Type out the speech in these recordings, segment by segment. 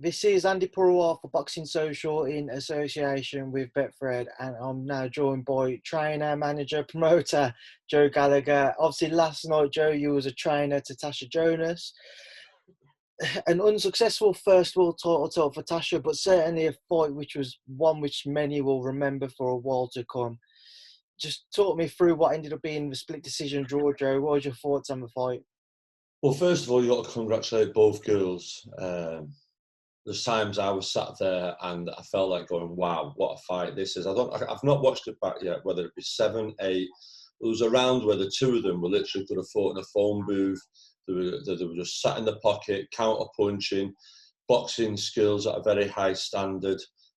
This is Andy Purewal for Boxing Social in association with Betfred, and I'm now joined by trainer, manager, promoter Joe Gallagher. Obviously, last night, Joe, you was a trainer to Tasha Jonas. An unsuccessful first world title for Tasha, but certainly a fight which was one which many will remember for a while to come. Just talk me through what ended up being the split decision draw, Joe. What was your thoughts on the fight? Well, first of all, you've got to congratulate both girls. There's times I was sat there and I felt like going, wow, what a fight this is. I've not watched it back yet, whether it be 7, 8. There was a round where the two of them were literally could have fought in a phone booth. They were just sat in the pocket, counter punching, boxing skills at a very high standard.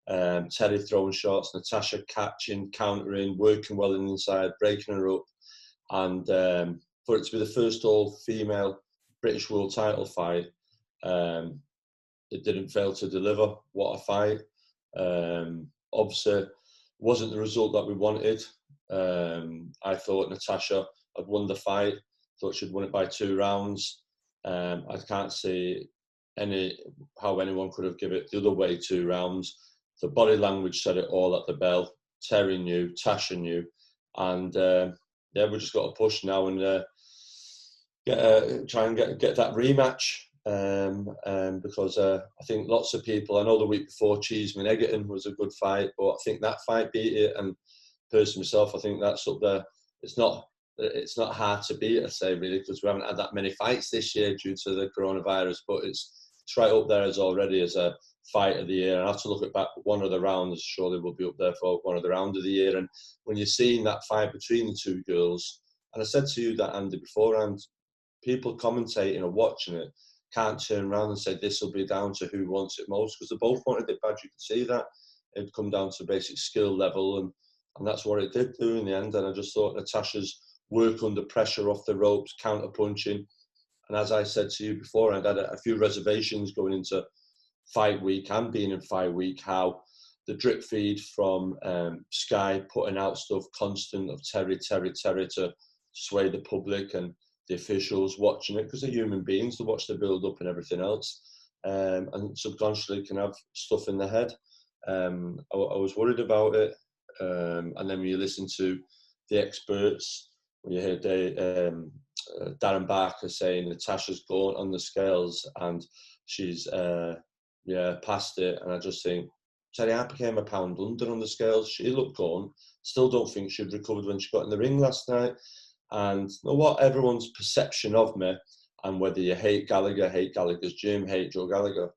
Terry throwing shots, Natasha catching, countering, working well in the inside, breaking her up. And for it to be the first all-female British world title fight, it didn't fail to deliver. What a fight. Obviously, wasn't the result that we wanted. I thought Natasha had won the fight. Thought she'd won it by 2 rounds. I can't see how anyone could have given it the other way 2 rounds. The body language said it all at the bell. Terry knew, Tasha knew. And we just got to push now and try and get that rematch. Because I think lots of people, I know the week before Cheeseman Egerton was a good fight, but I think that fight beat it. And personally myself, I think that's up there. It's not hard to beat, I say, really, because we haven't had that many fights this year due to the coronavirus, but it's right up there as already as a fight of the year. And I have to look at back one of the rounds, surely will be up there for one of the round of the year. And when you're seeing that fight between the two girls, and I said to you that, Andy, beforehand, people commentating or watching it can't turn around and say this will be down to who wants it most, because they both wanted it bad. You could see that it'd come down to basic skill level, and that's what it did do in the end. And I just thought Natasha's work under pressure off the ropes, counter punching, and as I said to you before, I'd had a few reservations going into fight week and being in fight week, how the drip feed from Sky putting out stuff constant of Terry to sway the public and the officials watching it, because they're human beings, to watch the build up and everything else, and subconsciously can have stuff in their head. I was worried about it, and then when you listen to the experts, when you hear Darren Barker saying Natasha's gone on the scales and she's past it, and I just think Terry Harper came a pound under on the scales. She looked gone. Still don't think she'd recovered when she got in the ring last night. And you know what, everyone's perception of me, and whether you hate Gallagher, hate Gallagher's gym, hate Joe Gallagher,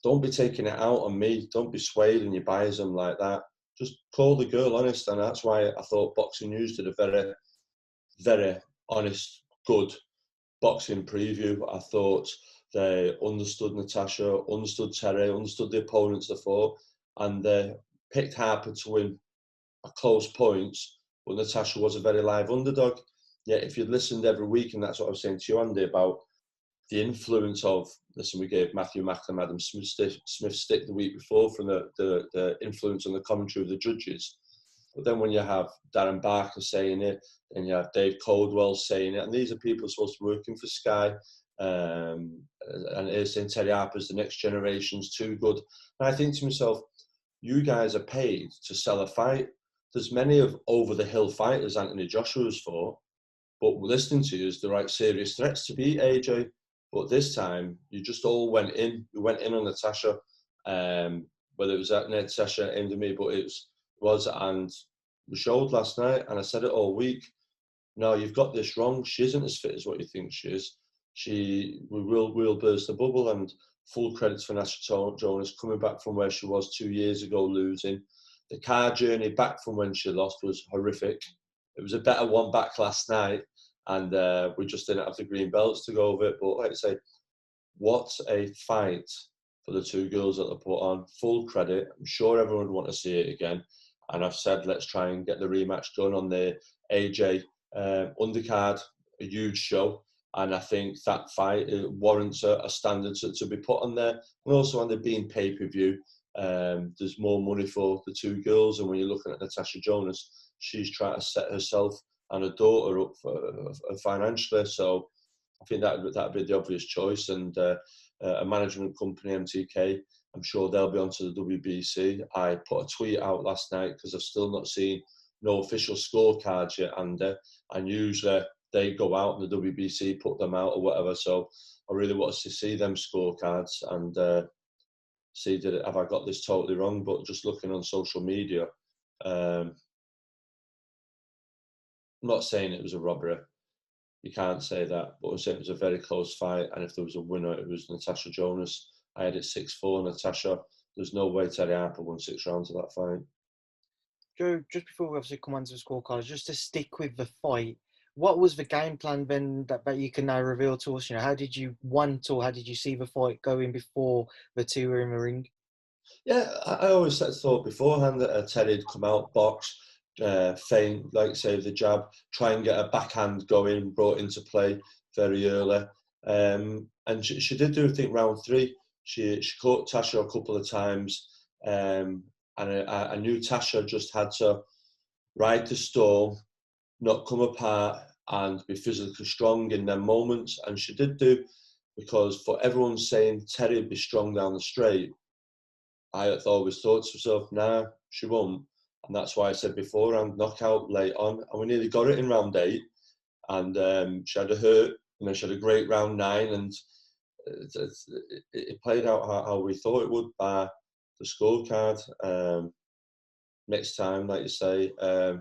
don't be taking it out on me. Don't be swayed in your biasm like that. Just call the girl honest. And that's why I thought Boxing News did a very, very honest, good boxing preview. I thought they understood Natasha, understood Terry, understood the opponents they fought, and they picked Harper to win a close points, but Natasha was a very live underdog. Yet if you'd listened every week, and that's what I was saying to you, Andy, about the influence of, listen, we gave Matthew Macklem, Adam Smith stick the week before from the influence on the commentary of the judges. But then when you have Darren Barker saying it, and you have Dave Coldwell saying it, and these are people supposed to be working for Sky, and it's saying Terry Harper's the next generation's too good. And I think to myself, you guys are paid to sell a fight. There's many of over-the-hill fighters Anthony Joshua's fought, but listening to you is the right serious threats to beat AJ. But this time, you just all went in. You went in on Natasha, whether it was that Natasha aimed at me, but it was, and we showed last night, and I said it all week. No, you've got this wrong. She isn't as fit as what you think she is. We will burst the bubble, and full credit for Tasha Jonas coming back from where she was 2 years ago, losing. The car journey back from when she lost was horrific. It was a better one back last night, and we just didn't have the green belts to go over it. But like I say, what a fight for the two girls that they put on. Full credit. I'm sure everyone would want to see it again. And I've said, let's try and get the rematch done on the AJ undercard, a huge show. And I think that fight warrants a standard to be put on there. And also on the being pay-per-view, there's more money for the two girls. And when you're looking at Tasha Jonas, she's trying to set herself and her daughter up financially. So I think that'd be the obvious choice. And a management company, MTK, I'm sure they'll be onto the WBC. I put a tweet out last night because I've still not seen no official scorecards yet, Andy. And usually they go out and the WBC put them out or whatever. So I really want to see them scorecards and see have I got this totally wrong. But just looking on social media, I'm not saying it was a robbery. You can't say that, but I'm saying it was a very close fight. And if there was a winner, it was Tasha Jonas. I had it 6-4, Natasha. There's no way Terri Harper won 6 rounds of that fight. Joe, just before we obviously come on to the scorecards, just to stick with the fight, what was the game plan then that you can now reveal to us? You know, how did you want or how did you see the fight going before the two were in the ring? Yeah, I always thought beforehand that Terry'd come out, box, feint, like say the jab, try and get a backhand going, brought into play very early. And she did do, I think, round 3. She caught Tasha a couple of times. And I knew Tasha just had to ride the storm, not come apart, and be physically strong in them moments. And she did do, because for everyone saying Terry would be strong down the straight, I always thought to myself, nah, she won't. And that's why I said beforehand, knockout late on. And we nearly got it in round 8. And she had a hurt, and then she had a great round 9. And it played out how we thought it would by the scorecard. Next time, like you say, I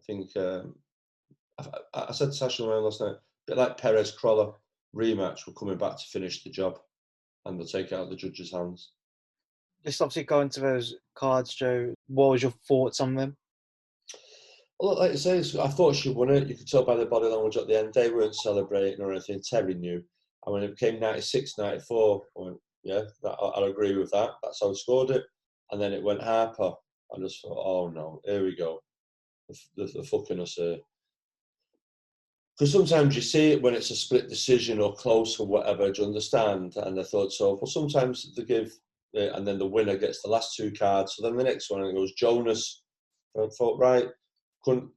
think I said to Tasha last night, a bit like Perez Crawler, rematch, we're coming back to finish the job, and we'll take it out of the judge's hands. Just obviously going to those cards, Joe, what was your thoughts on them? Well, like I say, I thought she won it. You could tell by the body language at the end. They weren't celebrating or anything. Terry knew. And when it became 96, 94, I went, yeah, I'll agree with that. That's how I scored it. And then it went Harper. I just thought, oh no, here we go. The fucking us here. Because sometimes you see it when it's a split decision or close or whatever, do you understand? And I thought so. Well, sometimes they give, and then the winner gets the last 2 cards. So then the next one, it goes Jonas. I thought, right,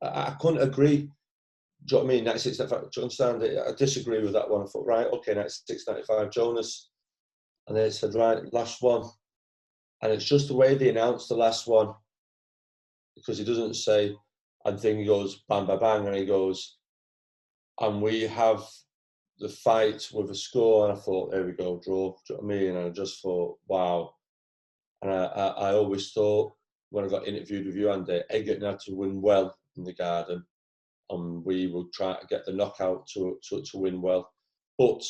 I couldn't agree. Do you know what I mean? 96, 95, do you understand it? I disagree with that one. I thought, right, okay, 96, 95, Jonas. And then it said, right, last one. And it's just the way they announced the last one. Because he doesn't say, and then he goes, bang, bang, bang, and he goes, and we have the fight with a score. And I thought, there we go, draw. Do you know what I mean? And I just thought, wow. And I always thought, when I got interviewed with you, Andy, Egerton had to win well in the Garden, and we would try to get the knockout to win well. But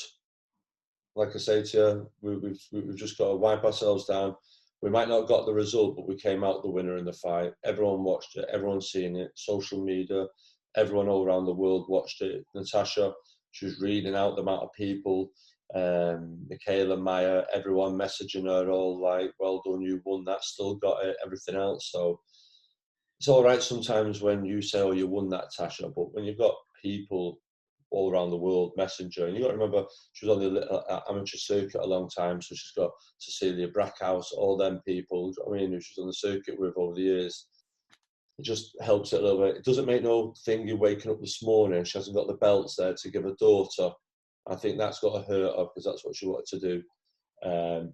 like I say to you, we've just got to wipe ourselves down. We might not have got the result, but we came out the winner in the fight. Everyone watched it. Everyone's seen it. Social media, everyone all around the world watched it. Natasha, she was reading out the amount of people. Michaela, Maya, everyone messaging her all like, well done, you won that, still got it, everything else. So it's all right sometimes when you say, oh, you won that, Tasha, but when you've got people all around the world messenger, and you've got to remember she was on the amateur circuit a long time, so she's got Cecilia Brackhouse, all them people, I mean, who she's on the circuit with over the years. It just helps it a little bit. It doesn't make no thing you're waking up this morning, she hasn't got the belts there to give her daughter. I think that's got to hurt her because that's what she wanted to do.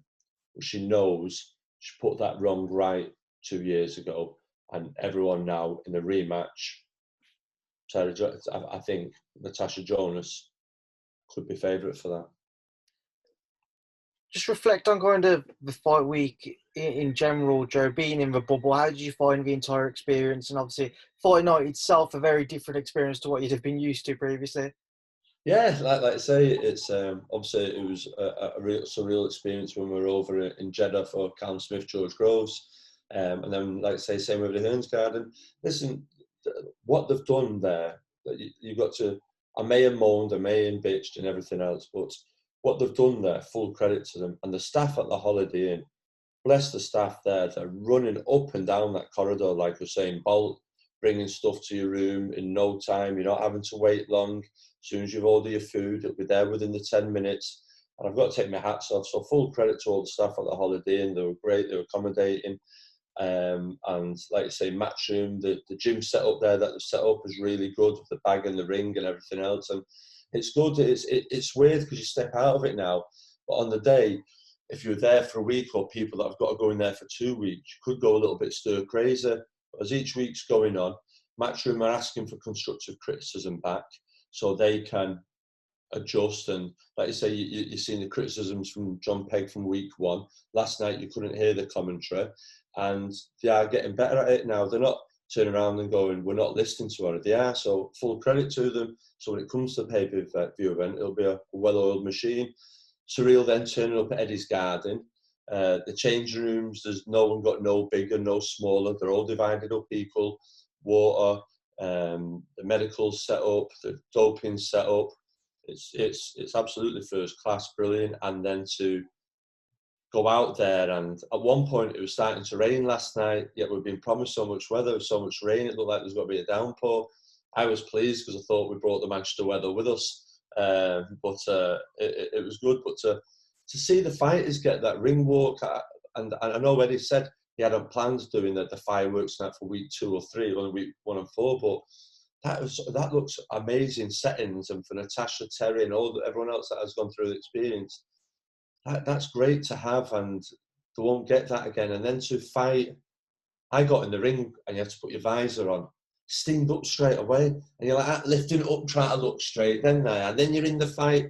She knows she put that wrong right 2 years ago, and everyone now in the rematch, I think Tasha Jonas could be favourite for that. Just reflect on going to the fight week in general, Joe, being in the bubble. How did you find the entire experience? And obviously, fight night itself, a very different experience to what you'd have been used to previously. Yeah, like I say, it's obviously it was a real surreal experience when we were over in Jeddah for Callum Smith, George Groves, and then like I say, same with the Hearns Garden. Listen, what they've done there, you've got to. I may have moaned, I may have bitched, and everything else, but what they've done there, full credit to them, and the staff at the Holiday Inn. Bless the staff there. They're running up and down that corridor like Usain Bolt, bringing stuff to your room in no time. You're not having to wait long. As soon as you've ordered your food, it'll be there within the 10 minutes. And I've got to take my hats off. So full credit to all the staff at the Holiday Inn. They were great. They were accommodating. And like I say, match room, the gym set up there that they've set up is really good with the bag and the ring and everything else. And it's good. It's weird because you step out of it now. But on the day, if you're there for a week, or people that have got to go in there for 2 weeks, you could go a little bit stir crazy. As each week's going on, Matchroom are asking for constructive criticism back so they can adjust. And like you say, you've seen the criticisms from John Pegg from week 1. Last night you couldn't hear the commentary, and they are getting better at it now. They're not turning around and going, we're not listening to her. They are, so full credit to them. So when it comes to the pay-per-view event, it'll be a well-oiled machine. Surreal then turning up at Eddie's Garden. The changing rooms, there's no one got no bigger, no smaller. They're all divided up equal. Water, the medical set up, the doping set up. It's absolutely first class, brilliant. And then to go out there, and at one point it was starting to rain last night, yet we've been promised so much weather, so much rain, it looked like there's got to be a downpour. I was pleased because I thought we brought the Manchester weather with us. But it was good. But to see the fighters get that ring walk, and I know Eddie said he had plans doing the fireworks night for week 2 or 3, only week 1 and 4, but that looks amazing settings, and for Natasha, Terry, and everyone else that has gone through the experience, that's great to have, and they won't get that again. And then to fight, I got in the ring and you have to put your visor on, steamed up straight away, and you're like lifting it up, trying to look straight, and then you're in the fight,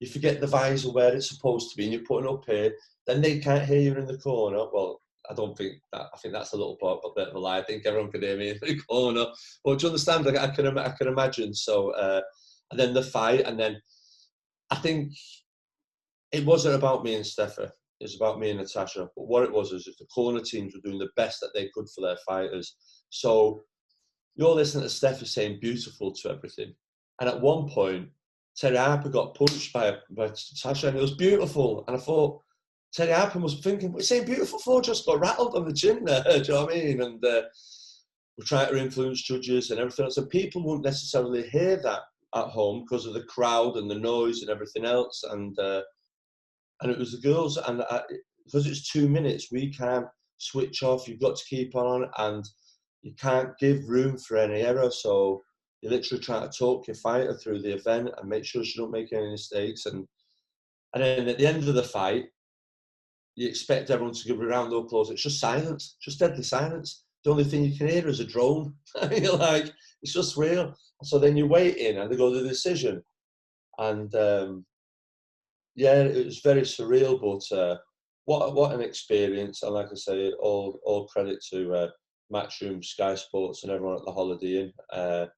you forget the visor where it's supposed to be, and you're putting up here, then they can't hear you in the corner. Well, I don't think that. I think that's a little bit of a lie. I think everyone can hear me in the corner. But do you understand? I can imagine. So, and then the fight, and then I think it wasn't about me and Steffi. It was about me and Natasha. But what it was is the corner teams were doing the best that they could for their fighters. So you're listening to Steffi saying beautiful to everything. And at one point, Terri Harper got punched by Tasha, and it was beautiful. And I thought, Terri Harper was thinking, what are you saying beautiful for? Just got rattled on the chin there, do you know what I mean? And we're trying to influence judges and everything else. And people wouldn't necessarily hear that at home because of the crowd and the noise and everything else. And it was the girls. And because it's 2 minutes, we can't switch off. You've got to keep on. And you can't give room for any error. So you literally try to talk your fighter through the event and make sure she don't make any mistakes. And then at the end of the fight, you expect everyone to give a round of applause. It's just silence, just deadly silence. The only thing you can hear is a drone. You're like, it's just real. So then you wait in and they go to the decision. And yeah, it was very surreal, but what an experience. And like I say, all credit to Matchroom, Sky Sports and everyone at the Holiday Inn.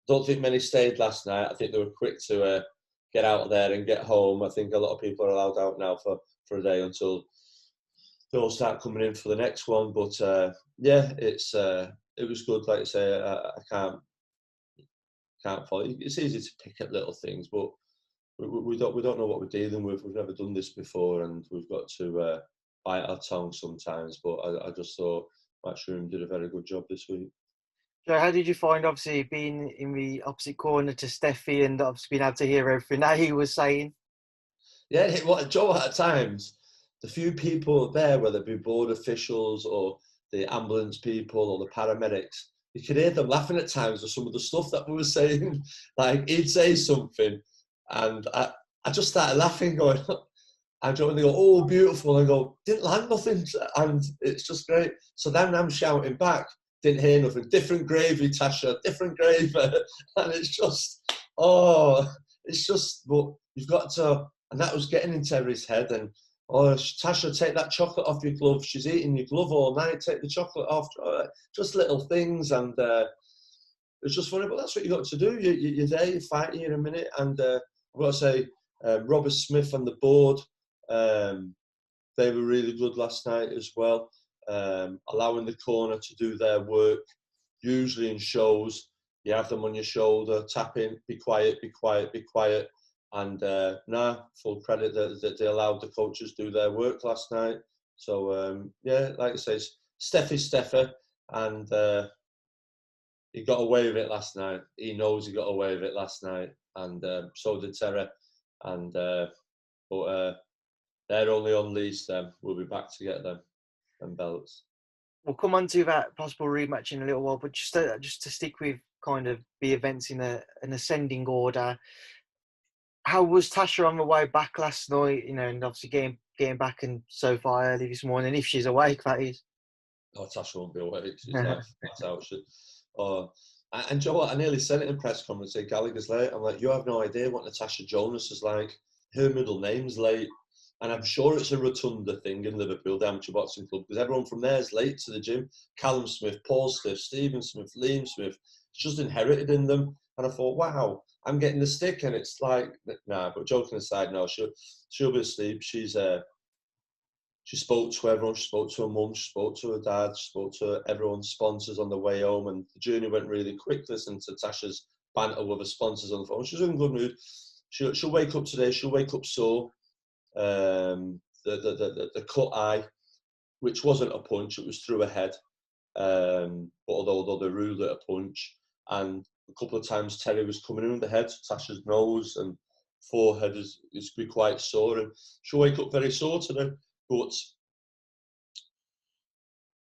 Don't think many stayed last night. I think they were quick to get out there and get home. I think a lot of people are allowed out now for a day until they'll start coming in for the next one. But yeah, it was good. Like I say, I can't follow. It's easy to pick at little things, but we don't know what we're dealing with. We've never done this before, and we've got to bite our tongue sometimes. But I just thought Matchroom did a very good job this week. So how did you find, obviously, being in the opposite corner to Steffi and obviously being able to hear everything that he was saying? Yeah, Joe, at times, the few people there, whether it be board officials or the ambulance people or the paramedics, you could hear them laughing at times at some of the stuff that we were saying. Like, he'd say something, and I just started laughing, going, and Joe, and they go, oh, beautiful. And I go, didn't land nothing, and it's just great. So then I'm shouting back, didn't hear nothing. Different gravy, Tasha, different gravy. And it's just, but you've got to, and that was getting in Terry's head. And, Tasha, take that chocolate off your glove. She's eating your glove all night. Take the chocolate off. Just little things. And it's just funny, but that's what you got to do. You're there, you're fighting in a minute. And I've got to say, Robert Smith and the board, they were really good last night as well. Allowing the corner to do their work. Usually in shows, you have them on your shoulder, tapping, be quiet, be quiet, be quiet. And full credit that they allowed the coaches do their work last night. So yeah, like I say, Steffi, and he got away with it last night. He knows he got away with it last night, and so did Terry. And but they're only on lease. Then we'll be back to get them and belts. We'll come on to that possible rematch in a little while, but just to stick with kind of the events in an ascending order. How was Tasha on the way back last night? And obviously getting back and so far early this morning, if she's awake, that is. Oh, Tasha won't be awake. She's like flat out. And Joe, I nearly said it in press conference. Say Gallagher's late. I'm like, you have no idea what Tasha Jonas is like. Her middle name's late, and I'm sure it's a rotunda thing in Liverpool, the amateur boxing club, because everyone from there is late to the gym. Callum Smith, Paul Smith, Stephen Smith, Liam Smith. It's just inherited in them. And I thought, wow, I'm getting the stick, and it's like, nah. But joking aside, no, she'll be asleep. She spoke to everyone. She spoke to her mum. She spoke to her dad. She spoke to everyone's sponsors on the way home. And the journey went really quick. Listening to Tasha's banter with her sponsors on the phone. She's in a good mood. She'll wake up today. She'll wake up sore. The cut eye, which wasn't a punch, it was through her head. But although they ruled it a punch, and a couple of times Terry was coming in with the head. Tasha's nose and forehead is be quite sore, and she'll wake up very sore today. But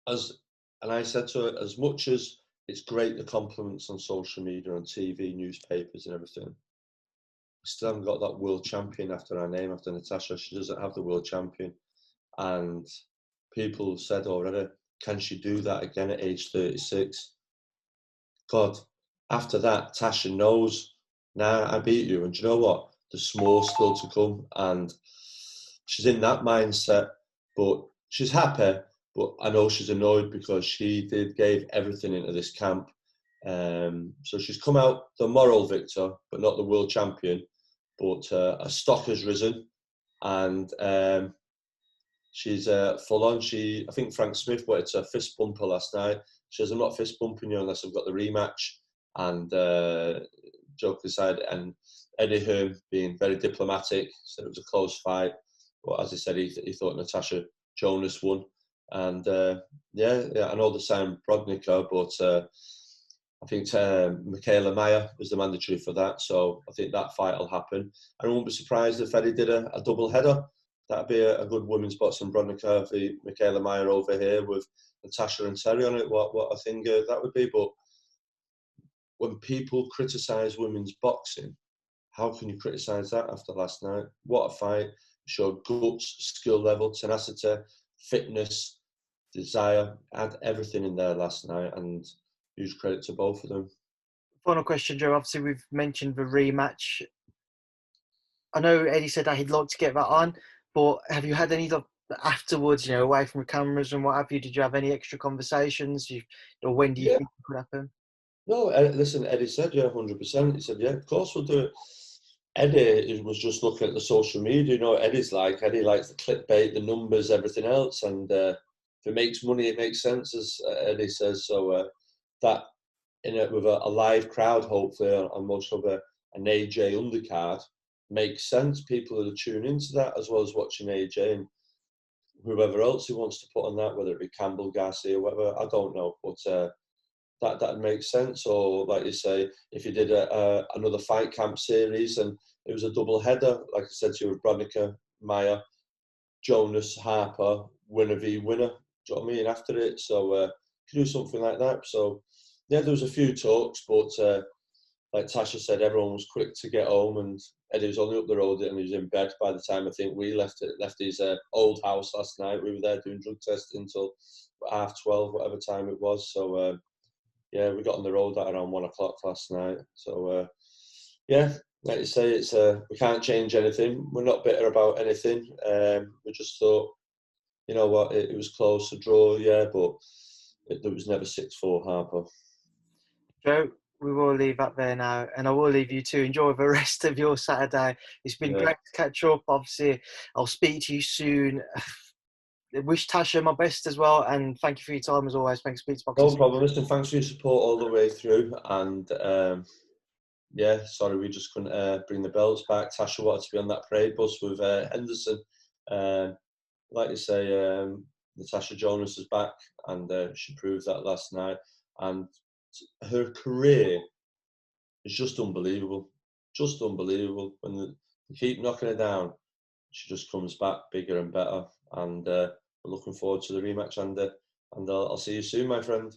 I said to her, as much as it's great the compliments on social media, on TV, newspapers and everything, we still haven't got that world champion after our name, after Natasha. She doesn't have the world champion. And people said already, can she do that again at age 36? God, after that, Tasha knows, nah, I beat you. And do you know what? There's more still to come. And she's in that mindset. But she's happy, but I know she's annoyed because she gave everything into this camp. So she's come out the moral victor, but not the world champion. But her stock has risen, and she's full on. I think Frank Smith wanted to fist bump her last night. She says, I'm not fist bumping you unless I've got the rematch. And joke aside, and Eddie Hearn being very diplomatic, said it was a close fight. But as I said, he thought Natasha Jonas won. And I know the same Brodnica, but I think Michaela Mayer was the mandatory for that. So I think that fight will happen. I won't be surprised if Eddie did a double header. That'd be a good women's boxing. Brodnica for Michaela Mayer over here with Natasha and Terry on it. What I think that would be. But when people criticise women's boxing, how can you criticise that after last night? What a fight. Showed guts, skill level, tenacity, fitness, desire, had everything in there last night, and huge credit to both of them. Final question, Joe. Obviously, we've mentioned the rematch. I know Eddie said that he'd like to get that on, but have you had any afterwards, away from the cameras and what have you? Did you have any extra conversations? Or when do you think it could happen? No, listen, Eddie said, 100%. He said, of course we'll do it. Eddie was just looking at the social media. Eddie likes the clickbait, the numbers, everything else. And if it makes money, it makes sense, as Eddie says. So that with a live crowd, hopefully, on most of an AJ undercard, makes sense. People are tuning into that as well as watching AJ and whoever else he wants to put on that, whether it be Campbell, Garcia, whatever. I don't know, but that makes sense. Or like you say, if you did another fight camp series and it was a double header, like I said to you, with Brodnica, Mayer, Jonas, Harper, winner v winner. Do you know what I mean? After it, so could do something like that. So there was a few talks, but like Tasha said, everyone was quick to get home, and Eddie was only up the road and he was in bed by the time I think we left his old house last night. We were there doing drug testing until 12:30, whatever time it was. So we got on the road at around 1 o'clock last night. So like you say, it's we can't change anything. We're not bitter about anything. We just thought, you know what, it was close, a draw, but there was never 6-4 Harper. Joe, we will leave that there now, and I will leave you to enjoy the rest of your Saturday. It's been great to catch up. Obviously, I'll speak to you soon. I wish Tasha my best as well, and thank you for your time as always. Thanks, Speech Boxing. No problem. Listen, thanks for your support all the way through, and sorry we just couldn't bring the belts back. Tasha wanted to be on that parade bus with Henderson. Like you say, Tasha Jonas is back, and she proved that last night. And her career is just unbelievable. Just unbelievable. When they keep knocking her down, she just comes back bigger and better. And we're looking forward to the rematch, and I'll see you soon, my friend.